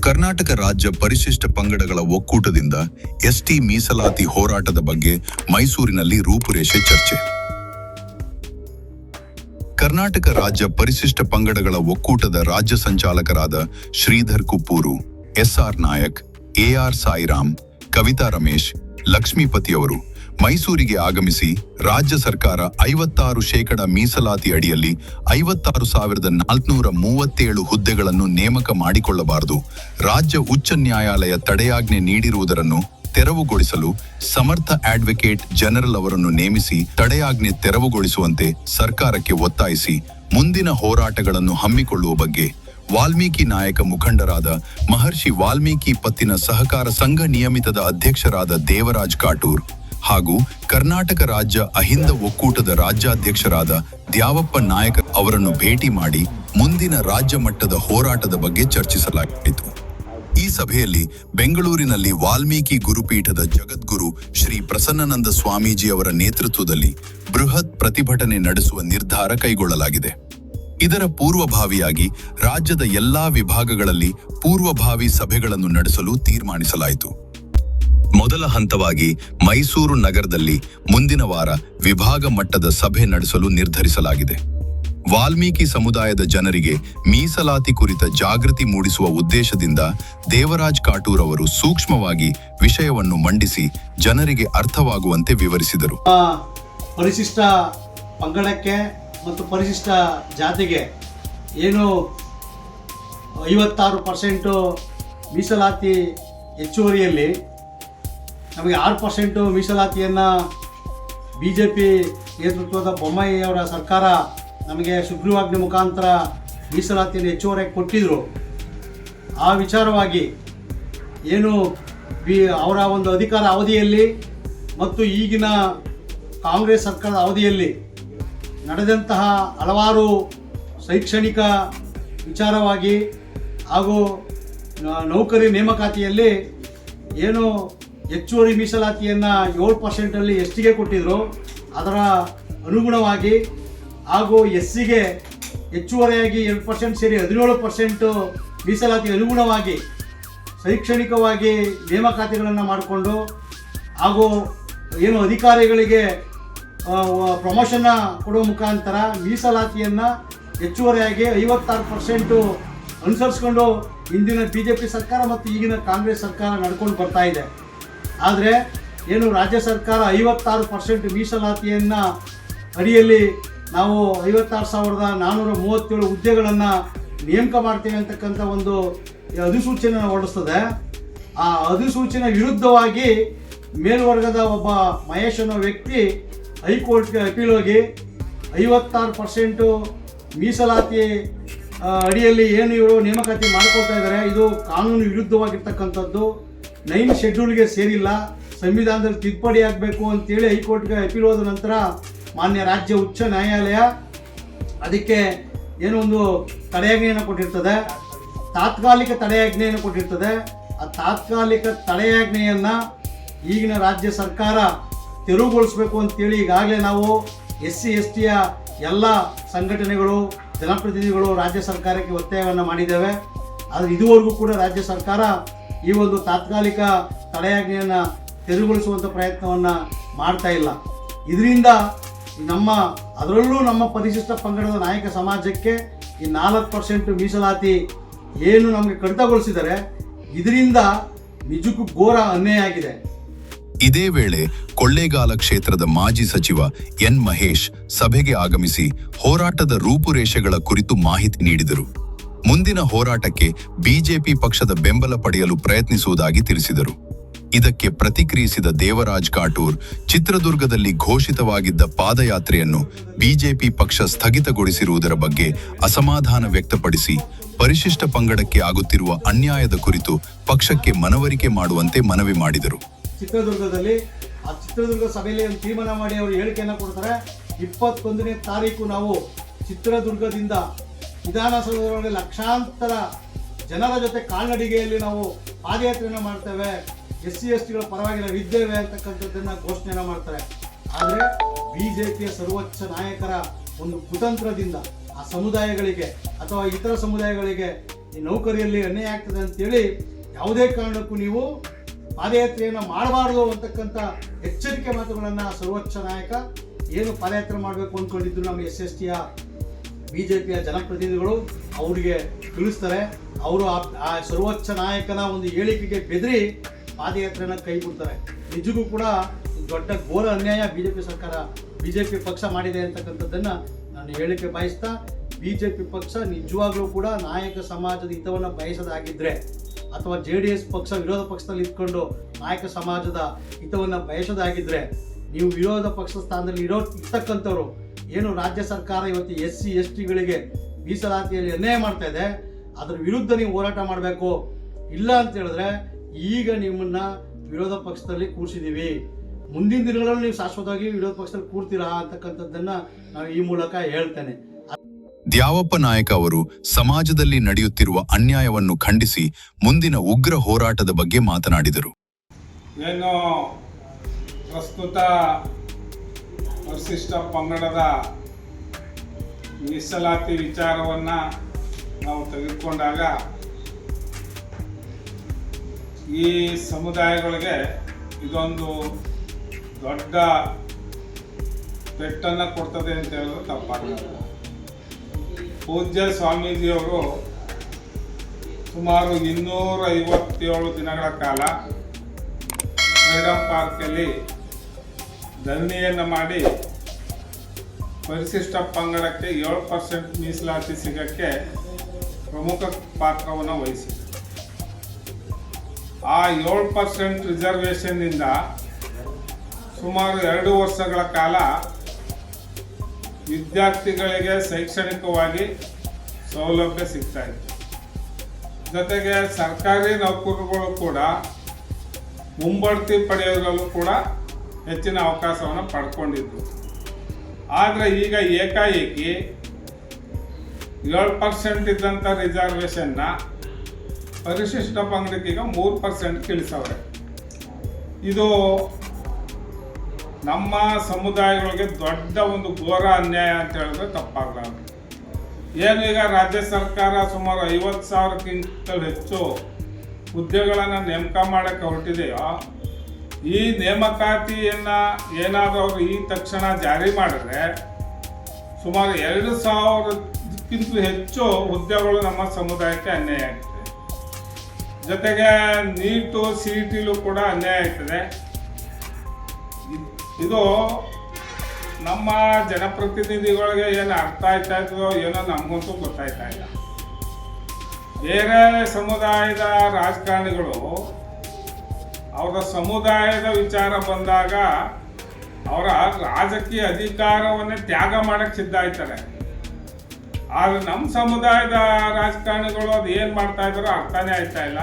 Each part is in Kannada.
ಕರ್ನಾಟಕ ರಾಜ್ಯ ಪರಿಶಿಷ್ಟ ಪಂಗಡಗಳ ಒಕ್ಕೂಟದಿಂದ ಎಸ್ಟಿ ಮೀಸಲಾತಿ ಹೋರಾಟದ ಬಗ್ಗೆ ಮೈಸೂರಿನಲ್ಲಿ ರೂಪುರೇಷೆ ಚರ್ಚೆ. ಕರ್ನಾಟಕ ರಾಜ್ಯ ಪರಿಶಿಷ್ಟ ಪಂಗಡಗಳ ಒಕ್ಕೂಟದ ರಾಜ್ಯ ಸಂಚಾಲಕರಾದ ಶ್ರೀಧರ್ ಕುಪ್ಪೂರು, ಎಸ್ಆರ್ ನಾಯಕ್, ಎಆರ್ ಸಾಯಿರಾಮ್, ಕವಿತಾ ರಮೇಶ್, ಲಕ್ಷ್ಮೀಪತಿಯವರು ಮೈಸೂರಿಗೆ ಆಗಮಿಸಿ ರಾಜ್ಯ ಸರ್ಕಾರ 56% ಮೀಸಲಾತಿ ಅಡಿಯಲ್ಲಿ 56,437 ಹುದ್ದೆಗಳನ್ನು ನೇಮಕ ಮಾಡಿಕೊಳ್ಳಬಾರದು, ರಾಜ್ಯ ಉಚ್ಚ ನ್ಯಾಯಾಲಯ ತಡೆಯಾಜ್ಞೆ ನೀಡಿರುವುದನ್ನು ತೆರವುಗೊಳಿಸಲು ಸಮರ್ಥ ಅಡ್ವೊಕೇಟ್ ಜನರಲ್ ಅವರನ್ನು ನೇಮಿಸಿ ತಡೆಯಾಜ್ಞೆ ತೆರವುಗೊಳಿಸುವಂತೆ ಸರ್ಕಾರಕ್ಕೆ ಒತ್ತಾಯಿಸಿ ಮುಂದಿನ ಹೋರಾಟಗಳನ್ನು ಹಮ್ಮಿಕೊಳ್ಳುವ ಬಗ್ಗೆ ವಾಲ್ಮೀಕಿ ನಾಯಕ ಮುಖಂಡರಾದ ಮಹರ್ಷಿ ವಾಲ್ಮೀಕಿ ಪತ್ತಿನ ಸಹಕಾರ ಸಂಘ ನಿಯಮಿತದ ಅಧ್ಯಕ್ಷರಾದ ದೇವರಾಜ್ ಕಾಟೂರ್ ಹಾಗೂ ಕರ್ನಾಟಕ ರಾಜ್ಯ ಅಹಿಂದ ಒಕ್ಕೂಟದ ರಾಜ್ಯಾಧ್ಯಕ್ಷರಾದ ದ್ಯಾವಪ್ಪ ನಾಯಕ ಅವರನ್ನು ಭೇಟಿ ಮಾಡಿ ಮುಂದಿನ ರಾಜ್ಯ ಮಟ್ಟದ ಹೋರಾಟದ ಬಗ್ಗೆ ಚರ್ಚಿಸಲಾಯಿತು. ಈ ಸಭೆಯಲ್ಲಿ ಬೆಂಗಳೂರಿನಲ್ಲಿ ವಾಲ್ಮೀಕಿ ಗುರುಪೀಠದ ಜಗದ್ಗುರು ಶ್ರೀ ಪ್ರಸನ್ನನಂದ ಸ್ವಾಮೀಜಿ ಅವರ ನೇತೃತ್ವದಲ್ಲಿ ಬೃಹತ್ ಪ್ರತಿಭಟನೆ ನಡೆಸುವ ನಿರ್ಧಾರ ಕೈಗೊಳ್ಳಲಾಗಿದೆ. ಇದರ ಪೂರ್ವಭಾವಿಯಾಗಿ ರಾಜ್ಯದ ಎಲ್ಲಾ ವಿಭಾಗಗಳಲ್ಲಿ ಪೂರ್ವಭಾವಿ ಸಭೆಗಳನ್ನು ನಡೆಸಲು ತೀರ್ಮಾನಿಸಲಾಯಿತು. ಮೊದಲ ಹಂತವಾಗಿ ಮೈಸೂರು ನಗರದಲ್ಲಿ ಮುಂದಿನ ವಾರ ವಿಭಾಗ ಮಟ್ಟದ ಸಭೆ ನಡೆಸಲು ನಿರ್ಧರಿಸಲಾಗಿದೆ. ವಾಲ್ಮೀಕಿ ಸಮುದಾಯದ ಜನರಿಗೆ ಮೀಸಲಾತಿ ಕುರಿತ ಜಾಗೃತಿ ಮೂಡಿಸುವ ಉದ್ದೇಶದಿಂದ ದೇವರಾಜ್ ಕಾಟೂರ್ ಅವರು ಸೂಕ್ಷ್ಮವಾಗಿ ವಿಷಯವನ್ನು ಮಂಡಿಸಿ ಜನರಿಗೆ ಅರ್ಥವಾಗುವಂತೆ ವಿವರಿಸಿದರು. ಪರಿಶಿಷ್ಟ ಪಂಗಡಕ್ಕೆ ಮತ್ತು ಪರಿಶಿಷ್ಟ ಜಾತಿಗೆ ಏನು 56% ಮೀಸಲಾತಿ ಹೆಚ್ಚುವರಿಯಲ್ಲಿ ನಮಗೆ 6% ಮೀಸಲಾತಿಯನ್ನು BJP ನೇತೃತ್ವದ ಬೊಮ್ಮಾಯಿಯವರ ಸರ್ಕಾರ ನಮಗೆ ಸುಗ್ರೀವಾಜ್ಞೆ ಮುಖಾಂತರ ಮೀಸಲಾತಿಯನ್ನು ಹೆಚ್ಚುವರಿಯಾಗಿ ಕೊಟ್ಟಿದ್ದರು. ಆ ವಿಚಾರವಾಗಿ ಏನು ಅವರ ಒಂದು ಅಧಿಕಾರ ಅವಧಿಯಲ್ಲಿ ಮತ್ತು ಈಗಿನ ಕಾಂಗ್ರೆಸ್ ಸರ್ಕಾರದ ಅವಧಿಯಲ್ಲಿ ನಡೆದಂತಹ ಹಲವಾರು ಶೈಕ್ಷಣಿಕ ವಿಚಾರವಾಗಿ ಹಾಗೂ ನೌಕರಿ ನೇಮಕಾತಿಯಲ್ಲಿ ಏನು ಹೆಚ್ಚುವರಿ ಮೀಸಲಾತಿಯನ್ನು 7% ಎಸ್ಟಿಗೆ ಕೊಟ್ಟಿದ್ರು, ಅದರ ಅನುಗುಣವಾಗಿ ಹಾಗೂ ಎಸ್ಸಿಗೆ ಹೆಚ್ಚುವರಿಯಾಗಿ 2% ಸೇರಿ 17% ಮೀಸಲಾತಿ ಅನುಗುಣವಾಗಿ ಶೈಕ್ಷಣಿಕವಾಗಿ ನೇಮಕಾತಿಗಳನ್ನು ಮಾಡಿಕೊಂಡು ಹಾಗೂ ಏನು ಅಧಿಕಾರಿಗಳಿಗೆ ಪ್ರಮೋಷನ್ನ ಕೊಡುವ ಮುಖಾಂತರ ಮೀಸಲಾತಿಯನ್ನು ಹೆಚ್ಚುವರಿಯಾಗಿ 56% ಅನುಸರಿಸ್ಕೊಂಡು ಇಂದಿನ BJP ಸರ್ಕಾರ ಮತ್ತು ಈಗಿನ ಕಾಂಗ್ರೆಸ್ ಸರ್ಕಾರ ನಡ್ಕೊಂಡು ಬರ್ತಾ ಇದೆ. ಆದರೆ ಏನು ರಾಜ್ಯ ಸರ್ಕಾರ 56% ಮೀಸಲಾತಿಯನ್ನು ಅಡಿಯಲ್ಲಿ ನಾವು 56,437 ಹುದ್ದೆಗಳನ್ನು ನೇಮಕ ಮಾಡ್ತೇವೆ ಅಂತಕ್ಕಂಥ ಒಂದು ಅಧಿಸೂಚನೆ ಹೊರಡಿಸ್ತದೆ. ಆ ಅಧಿಸೂಚನೆ ವಿರುದ್ಧವಾಗಿ ಮೇಲ್ವರ್ಗದ ಒಬ್ಬ ಮಹೇಶ್ ಅನ್ನೋ ವ್ಯಕ್ತಿ ಹೈಕೋರ್ಟ್ಗೆ ಅಪೀಲ್ ಹೋಗಿ 56% ಮೀಸಲಾತಿ ಅಡಿಯಲ್ಲಿ ಏನು ಇವರು ನೇಮಕಾತಿ ಮಾಡ್ಕೊಳ್ತಾ ಇದ್ದಾರೆ, ಇದು ಕಾನೂನು ವಿರುದ್ಧವಾಗಿರ್ತಕ್ಕಂಥದ್ದು, 9 ಶೆಡ್ಯೂಲ್ಗೆ ಸೇರಿಲ್ಲ, ಸಂವಿಧಾನದಲ್ಲಿ ತಿದ್ದುಪಡಿ ಆಗಬೇಕು ಅಂತೇಳಿ ಹೈಕೋರ್ಟ್ಗೆ ಅಪೀಲ್ ಹೋದ ನಂತರ ಮಾನ್ಯ ರಾಜ್ಯ ಉಚ್ಚ ನ್ಯಾಯಾಲಯ ಅದಕ್ಕೆ ಏನೋ ಒಂದು ತಡೆಯಾಜ್ಞೆಯನ್ನು ಕೊಟ್ಟಿರ್ತದೆ, ತಾತ್ಕಾಲಿಕ ತಡೆಯಾಜ್ಞೆಯನ್ನು ಕೊಟ್ಟಿರ್ತದೆ. ಆ ತಾತ್ಕಾಲಿಕ ತಡೆಯಾಜ್ಞೆಯನ್ನು ಈಗಿನ ರಾಜ್ಯ ಸರ್ಕಾರ ತೆರವುಗೊಳಿಸಬೇಕು ಅಂತೇಳಿ ಈಗಾಗಲೇ ನಾವು SC STಯ ಎಲ್ಲ ಸಂಘಟನೆಗಳು, ಜನಪ್ರತಿನಿಧಿಗಳು ರಾಜ್ಯ ಸರ್ಕಾರಕ್ಕೆ ಒತ್ತಾಯವನ್ನು ಮಾಡಿದ್ದೇವೆ. ಆದರೆ ಇದುವರೆಗೂ ಕೂಡ ರಾಜ್ಯ ಸರ್ಕಾರ ಈ ಒಂದು ತಾತ್ಕಾಲಿಕ ತಡೆಯಾಜ್ಞೆಯನ್ನು ತೆರವುಗೊಳಿಸುವಂಥ ಪ್ರಯತ್ನವನ್ನು ಮಾಡ್ತಾ ಇಲ್ಲ. ಇದರಿಂದ ಅದರಲ್ಲೂ ನಮ್ಮ ಪರಿಶಿಷ್ಟ ಪಂಗಡದ ನಾಯಕ ಸಮಾಜಕ್ಕೆ ಈ 4% ಮೀಸಲಾತಿ ಏನು ನಮಗೆ ಕಡಿತಗೊಳಿಸಿದರೆ ಇದರಿಂದ ನಿಜಕ್ಕೂ ಘೋರ ಅನ್ಯಾಯ ಆಗಿದೆ. ಇದೇ ವೇಳೆ ಕೊಳ್ಳೇಗಾಲ ಕ್ಷೇತ್ರದ ಮಾಜಿ ಸಚಿವ ಎನ್ ಮಹೇಶ್ ಸಭೆಗೆ ಆಗಮಿಸಿ ಹೋರಾಟದ ರೂಪುರೇಷೆಗಳ ಕುರಿತು ಮಾಹಿತಿ ನೀಡಿದರು. ಮುಂದಿನ ಹೋರಾಟಕ್ಕೆ BJP ಪಕ್ಷದ ಬೆಂಬಲ ಪಡೆಯಲು ಪ್ರಯತ್ನಿಸುವುದಾಗಿ ತಿಳಿಸಿದರು. ಇದಕ್ಕೆ ಪ್ರತಿಕ್ರಿಯಿಸಿದ ದೇವರಾಜ್ ಕಾಟೂರ್, ಚಿತ್ರದುರ್ಗದಲ್ಲಿ ಘೋಷಿತವಾಗಿದ್ದ ಪಾದಯಾತ್ರೆಯನ್ನು BJP ಪಕ್ಷ ಸ್ಥಗಿತಗೊಳಿಸಿರುವುದರ ಬಗ್ಗೆ ಅಸಮಾಧಾನ ವ್ಯಕ್ತಪಡಿಸಿ ಪರಿಶಿಷ್ಟ ಪಂಗಡಕ್ಕೆ ಆಗುತ್ತಿರುವ ಅನ್ಯಾಯದ ಕುರಿತು ಪಕ್ಷಕ್ಕೆ ಮನವರಿಕೆ ಮಾಡುವಂತೆ ಮನವಿ ಮಾಡಿದರು. ಚಿತ್ರದುರ್ಗದಲ್ಲಿ ಆ ಚಿತ್ರದುರ್ಗ ಸಭೆಯಲ್ಲಿ ಒಂದು ತೀರ್ಮಾನ ಮಾಡಿ ಅವರು ಹೇಳಿಕೆಯನ್ನು ಕೊಡ್ತಾರೆ. 21ನೇ ತಾರೀಕು ನಾವು ಚಿತ್ರದುರ್ಗದಿಂದ ವಿಧಾನಸೌಧದೊಳಗೆ ಲಕ್ಷಾಂತರ ಜನರ ಜೊತೆ ಕಾಲ್ನಡಿಗೆಯಲ್ಲಿ ನಾವು ಪಾದಯಾತ್ರೆಯನ್ನು ಮಾಡ್ತೇವೆ, SC STಗಳ ಪರವಾಗಿ ನಾವು ಇದ್ದೇವೆ ಅಂತಕ್ಕಂಥದ್ದನ್ನು ಘೋಷಣೆಯನ್ನು ಮಾಡ್ತಾರೆ. ಆದರೆ BJPಯ ಸರ್ವೋಚ್ಚ ನಾಯಕರ ಒಂದು ಕುತಂತ್ರದಿಂದ ಆ ಸಮುದಾಯಗಳಿಗೆ ಅಥವಾ ಇತರ ಸಮುದಾಯಗಳಿಗೆ ಈ ನೌಕರಿಯಲ್ಲಿ ಅನ್ಯಾಯ ಆಗ್ತದೆ ಅಂತೇಳಿ ಯಾವುದೇ ಕಾರಣಕ್ಕೂ ನೀವು ಪಾದಯಾತ್ರೆಯನ್ನು ಮಾಡಬಾರ್ದು ಅಂತಕ್ಕಂಥ ಎಚ್ಚರಿಕೆ ಮಾತುಗಳನ್ನು ಸರ್ವೋಚ್ಚ ನಾಯಕ ಏನು ಪಾದಯಾತ್ರೆ ಮಾಡಬೇಕು ಅಂದ್ಕೊಂಡಿದ್ರು ನಮ್ಮ SSTಯ BJPಯ ಜನಪ್ರತಿನಿಧಿಗಳು ಅವರಿಗೆ ತಿಳಿಸ್ತಾರೆ. ಅವರು ಆ ಸರ್ವೋಚ್ಚ ನಾಯಕನ ಒಂದು ಹೇಳಿಕೆಗೆ ಬೆದರಿ ಪಾದಯಾತ್ರೆನ ಕೈ ಬಿಡ್ತಾರೆ. ನಿಜಕ್ಕೂ ಕೂಡ ದೊಡ್ಡ ಘೋರ ಅನ್ಯಾಯ BJP ಪಕ್ಷ ಮಾಡಿದೆ ಅಂತಕ್ಕಂಥದ್ದನ್ನು ನಾನು ಹೇಳಿಕೆ ಬಯಸ್ತಾ, BJP ಪಕ್ಷ ನಿಜವಾಗ್ಲೂ ಕೂಡ ನಾಯಕ ಸಮಾಜದ ಹಿತವನ್ನು ಬಯಸದಾಗಿದ್ದರೆ ಅಥವಾ JDS ಪಕ್ಷ ವಿರೋಧ ಪಕ್ಷದಲ್ಲಿ ಇದ್ಕೊಂಡು ನಾಯಕ ಸಮಾಜದ ಹಿತವನ್ನು ಬಯಸೋದಾಗಿದ್ದರೆ, ನೀವು ವಿರೋಧ ಪಕ್ಷದ ಸ್ಥಾನದಲ್ಲಿ ಇರ್ತಕ್ಕಂಥವ್ರು ಏನು ರಾಜ್ಯ ಸರ್ಕಾರ ಇವತ್ತು SC STಗಳಿಗೆ ಮೀಸಲಾತಿಯಲ್ಲಿ ಅನ್ಯಾಯ ಮಾಡ್ತಾ ಇದೆ, ಅದರ ವಿರುದ್ಧ ನೀವು ಹೋರಾಟ ಮಾಡಬೇಕು. ಇಲ್ಲ ಅಂತ ಹೇಳಿದ್ರೆ ಈಗ ನಿಮ್ಮನ್ನ ವಿರೋಧ ಪಕ್ಷದಲ್ಲಿ ಕೂರಿಸಿದ್ದೀವಿ, ಮುಂದಿನ ದಿನಗಳಲ್ಲಿ ನೀವು ಶಾಶ್ವತವಾಗಿ ವಿರೋಧ ಪಕ್ಷದಲ್ಲಿ ಕೂರ್ತೀರಾ ಅಂತಕ್ಕಂಥದ್ದನ್ನ ನಾವು ಈ ಮೂಲಕ ಹೇಳ್ತೇನೆ. ದ್ಯಾವಪ್ಪ ನಾಯಕ ಅವರು ಸಮಾಜದಲ್ಲಿ ನಡೆಯುತ್ತಿರುವ ಅನ್ಯಾಯವನ್ನು ಖಂಡಿಸಿ ಮುಂದಿನ ಉಗ್ರ ಹೋರಾಟದ ಬಗ್ಗೆ ಮಾತನಾಡಿದರು. ಏನು ಪ್ರಸ್ತುತ ಪರಿಶಿಷ್ಟ ಪಂಗಡದ ಮೀಸಲಾತಿ ವಿಚಾರವನ್ನು ನಾವು ತೆಗೆದುಕೊಂಡಾಗ ಈ ಸಮುದಾಯಗಳಿಗೆ ಇದೊಂದು ದೊಡ್ಡ ಪೆಟ್ಟನ್ನು ಕೊಡ್ತದೆ ಅಂತ ಹೇಳಿದ್ರೆ ತಪ್ಪಾಗಲ್ಲ. ಪೂಜ್ಯ ಸ್ವಾಮೀಜಿಯವರು ಸುಮಾರು 257 ದಿನಗಳ ಕಾಲ ಫ್ರೀಡಂ ಪಾರ್ಕಲ್ಲಿ ಧರಣಿಯನ್ನು ಮಾಡಿ ಪರಿಶಿಷ್ಟ ಪಂಗಡಕ್ಕೆ 7% ಮೀಸಲಾತಿ ಸಿಗೋಕ್ಕೆ ಪ್ರಮುಖ ಪಾತ್ರವನ್ನು ವಹಿಸಿದೆ. ಆ 7% ರಿಸರ್ವೇಷನ್ನಿಂದ ಸುಮಾರು 2 ವರ್ಷಗಳ ಕಾಲ ವಿದ್ಯಾರ್ಥಿಗಳಿಗೆ ಶೈಕ್ಷಣಿಕವಾಗಿ ಸೌಲಭ್ಯ ಸಿಗ್ತಾ ಇತ್ತು. ಜೊತೆಗೆ ಸರ್ಕಾರಿ ನೌಕರರುಗಳು ಕೂಡ ಮುಂಬಡ್ತಿ ಪಡೆಯೋದ್ರಲ್ಲೂ ಕೂಡ ಹೆಚ್ಚಿನ ಅವಕಾಶವನ್ನು ಪಡ್ಕೊಂಡಿದ್ರು. ಆದರೆ ಈಗ ಏಕಾಏಕಿ 7% ಇದ್ದಂಥ ರಿಸರ್ವೇಷನ್ನ ಪರಿಶಿಷ್ಟ ಪಂಗಡಕ್ಕೆ ಈಗ 3% ಇಳಿಸವ್ರೆ. ಇದು ನಮ್ಮ ಸಮುದಾಯಗಳಿಗೆ ದೊಡ್ಡ ಒಂದು ಘೋರ ಅನ್ಯಾಯ ಅಂತ ಹೇಳಿದ್ರೆ ತಪ್ಪಾಗಲಾರದು. ಏನು ಈಗ ರಾಜ್ಯ ಸರ್ಕಾರ ಸುಮಾರು 50,000ಕ್ಕಿಂತ ಹೆಚ್ಚು ಹುದ್ದೆಗಳನ್ನು ನೇಮಕ ಮಾಡೋಕ್ಕೆ ಹೊರಟಿದೆಯೋ, ಈ ನೇಮಕಾತಿಯನ್ನು ಏನಾದರೂ ಅವರು ಈ ತಕ್ಷಣ ಜಾರಿ ಮಾಡಿದ್ರೆ ಸುಮಾರು 2,000ಕ್ಕಿಂತ ಹೆಚ್ಚು ಹುದ್ದೆಗಳು ನಮ್ಮ ಸಮುದಾಯಕ್ಕೆ ಅನ್ಯಾಯ ಆಗ್ತದೆ. ಜೊತೆಗೆ ನೀಟು CETಲೂ ಕೂಡ ಅನ್ಯಾಯ ಆಗ್ತದೆ. ಇದು ನಮ್ಮ ಜನಪ್ರತಿನಿಧಿಗಳಿಗೆ ಏನು ಅರ್ಥ ಆಯ್ತಾ ಇದ್ದೋ ಏನೋ ನಮಗಂತೂ ಗೊತ್ತಾಯ್ತಾ ಇಲ್ಲ. ಬೇರೆ ಸಮುದಾಯದ ರಾಜಕಾರಣಿಗಳು ಅವರ ಸಮುದಾಯದ ವಿಚಾರ ಬಂದಾಗ ಅವರ ರಾಜಕೀಯ ಅಧಿಕಾರವನ್ನೇ ತ್ಯಾಗ ಮಾಡಕ್ಕೆ ಸಿದ್ಧ ಆಯ್ತಾರೆ. ಆದರೆ ನಮ್ಮ ಸಮುದಾಯದ ರಾಜಕಾರಣಿಗಳು ಅದು ಏನು ಮಾಡ್ತಾ ಇದ್ದಾರೋ ಅರ್ಥನೇ ಆಯ್ತಾ ಇಲ್ಲ.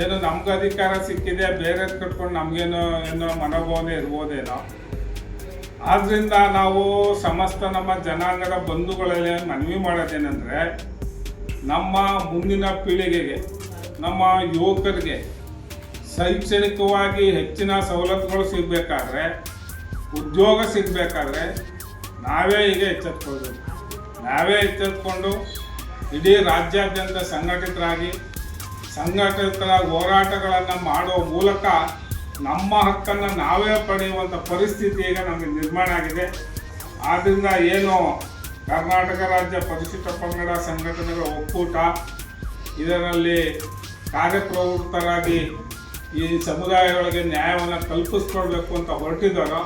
ಏನೋ ನಮ್ಗೆ ಅಧಿಕಾರ ಸಿಕ್ಕಿದೆ, ಬೇರೆ ಕಟ್ಕೊಂಡು ನಮಗೇನೋ ಏನೋ ಮನೋಭಾವನೆ ಇರ್ಬೋದೇನೋ. ಆದ್ದರಿಂದ ನಾವು ಸಮಸ್ತ ನಮ್ಮ ಜನಾಂಗದ ಬಂಧುಗಳಲ್ಲಿ ಮನವಿ ಮಾಡೋದೇನೆಂದರೆ, ನಮ್ಮ ಮುಂದಿನ ಪೀಳಿಗೆಗೆ, ನಮ್ಮ ಯುವಕರಿಗೆ ಶೈಕ್ಷಣಿಕವಾಗಿ ಹೆಚ್ಚಿನ ಸವಲತ್ತುಗಳು ಸಿಗಬೇಕಾದ್ರೆ, ಉದ್ಯೋಗ ಸಿಗಬೇಕಾದ್ರೆ ನಾವೇ ಈಗ ಎಚ್ಚೆತ್ಕೊಳ್ಬೇಕು. ನಾವೇ ಎಚ್ಚೆತ್ಕೊಂಡು ಇಡೀ ರಾಜ್ಯಾದ್ಯಂತ ಸಂಘಟಿತರಾಗಿ ಹೋರಾಟಗಳನ್ನು ಮಾಡುವ ಮೂಲಕ ನಮ್ಮ ಹಕ್ಕನ್ನು ನಾವೇ ಪಡೆಯುವಂಥ ಪರಿಸ್ಥಿತಿ ಈಗ ನಮಗೆ ನಿರ್ಮಾಣ ಆಗಿದೆ. ಆದ್ದರಿಂದ ಏನು ಕರ್ನಾಟಕ ರಾಜ್ಯ ಪರಿಶಿಷ್ಟ ಪಂಗಡ ಸಂಘಟನೆಗಳ ಒಕ್ಕೂಟ ಇದರಲ್ಲಿ ಕಾರ್ಯಪ್ರವೃತ್ತರಾಗಿ ಈ ಸಮುದಾಯಗಳಿಗೆ ನ್ಯಾಯವನ್ನು ಕಲ್ಪಿಸ್ಕೊಳ್ಬೇಕು ಅಂತ ಹೊರಟಿದ್ದಾರೋ,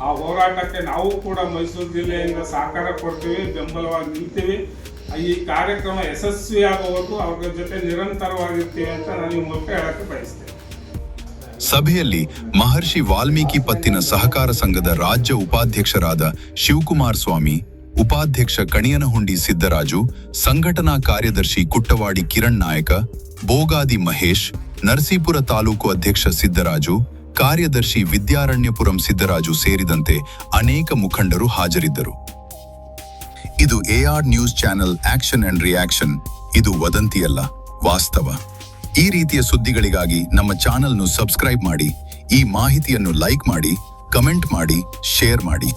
ಆ ಹೋರಾಟಕ್ಕೆ ನಾವು ಕೂಡ ಮೈಸೂರು ಜಿಲ್ಲೆಯಿಂದ ಸಹಕಾರ ಕೊಡ್ತೀವಿ, ಬೆಂಬಲವಾಗಿ ನಿಲ್ತೀವಿ. ಈ ಕಾರ್ಯಕ್ರಮ ಯಶಸ್ವಿಯಾಗುವವರೆಗೂ ಅವ್ರ ಜೊತೆ ನಿರಂತರವಾಗಿರ್ತೀವಿ ಅಂತ ನಾನು ಈ ಮೂಲಕ ಹೇಳಕ್ಕೆ ಬಯಸ್ತೇನೆ. ಸಭೆಯಲ್ಲಿ ಮಹರ್ಷಿ ವಾಲ್ಮೀಕಿ ಪತ್ತಿನ ಸಹಕಾರ ಸಂಘದ ರಾಜ್ಯ ಉಪಾಧ್ಯಕ್ಷರಾದ ಶಿವಕುಮಾರ್ ಸ್ವಾಮಿ, ಉಪಾಧ್ಯಕ್ಷ ಕಣಿಯನಹುಂಡಿ ಸಿದ್ದರಾಜು, ಸಂಘಟನಾ ಕಾರ್ಯದರ್ಶಿ ಕುಟ್ಟವಾಡಿ ಕಿರಣ್ ನಾಯಕ, ಬೋಗಾದಿ ಮಹೇಶ್, ನರಸೀಪುರ ತಾಲೂಕು ಅಧ್ಯಕ್ಷ ಸಿದ್ದರಾಜು, ಕಾರ್ಯದರ್ಶಿ ವಿದ್ಯಾರಣ್ಯಪುರಂ ಸಿದ್ದರಾಜು ಸೇರಿದಂತೆ ಅನೇಕ ಮುಖಂಡರು ಹಾಜರಿದ್ದರು. ಇದು AR news channel action and reaction. ಇದು ವದಂತಿಯಲ್ಲ, ವಾಸ್ತವ. ಈ ರೀತಿಯ ಸುದ್ದಿಗಳಿಗಾಗಿ ನಮ್ಮ ಚಾನೆಲ್ను ಸಬ್ಸ್ಕ್ರೈಬ್ ಮಾಡಿ, ಈ ಮಾಹಿತಿಯನ್ನು ಲೈಕ್ ಮಾಡಿ, ಕಮೆಂಟ್ ಮಾಡಿ, ಶೇರ್ ಮಾಡಿ.